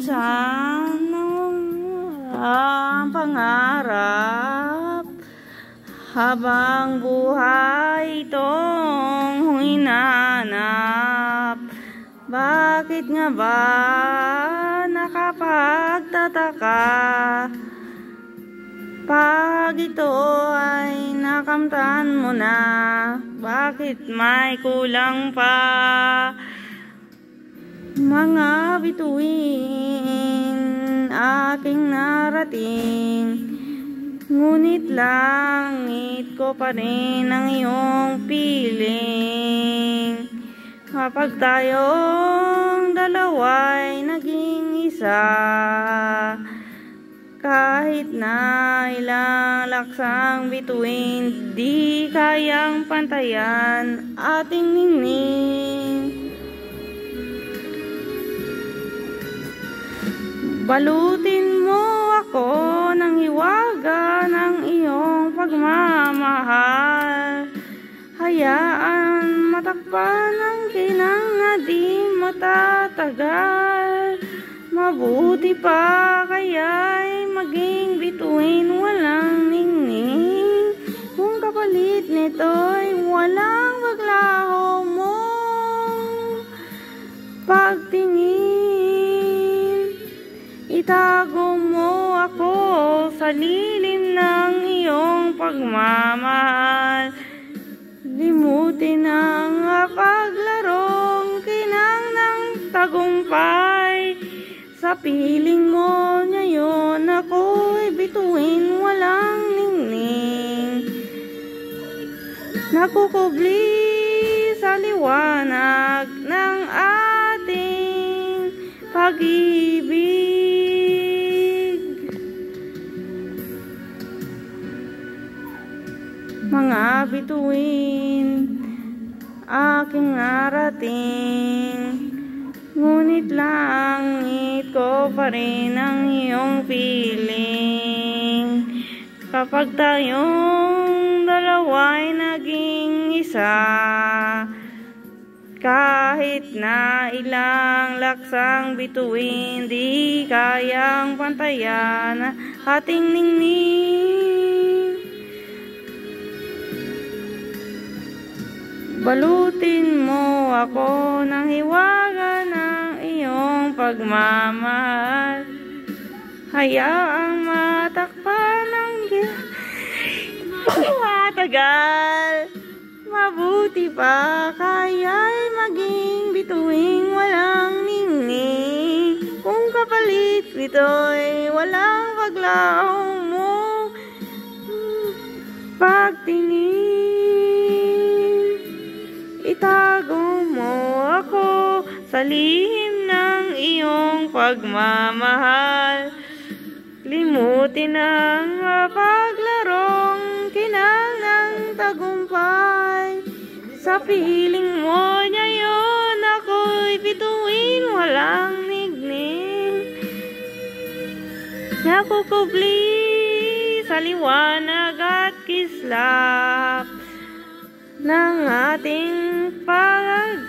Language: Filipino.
minsan ang pangarap habang buhay itong hinahanap. Bakit nga ba nakapagtataka pag ito ay nakamtan mo na? Bakit may kulang pa? Mga bituin aking narating, ngunit langit ko pa rin ang iyong piling. Kapag tayong dalawa'y naging isa, kahit na ilang laksang bituin, di kayang pantayan ating ningning. Balutin mo ako ng hiwaga ng iyong pagmamahal. Hayaan matakpan ang kinang na di matatagal. Mabuti pa kaya'y maging bituin walang ningning, kung kapalit nito'y walang paglaho mong pagtingin. Itago mo ako sa lilim ng iyong pagmamahal. Limutin ang paglarong kinang ng tagumpay. Sa piling mo ngayon ako'y bituin walang ningning, nakukubli sa liwanag ng ating pag-ibig. Mga bituin aking narating, ngunit langit ko pa rin ang iyong piling. Kapag tayong dalawa'y naging isa, kahit na ilang laksang bituin, di kayang pantayan ating ningning. Balutin mo ako ng hiwaga ng iyong pagmamahal. Hayaang matakpan ang matagal. Mabuti pa kaya'y maging bituing walang ningning, kung kapalit nito'y walang paglaong mo pagtingin. Itago mo ako sa lihim ng iyong pagmamahal. Limutin ang paglarong kinang ng tagumpay. Sa piling mo ngayon ako'y bituin walang ningning, nakukubli sa liwanag at kislap ng ating pag-ibig.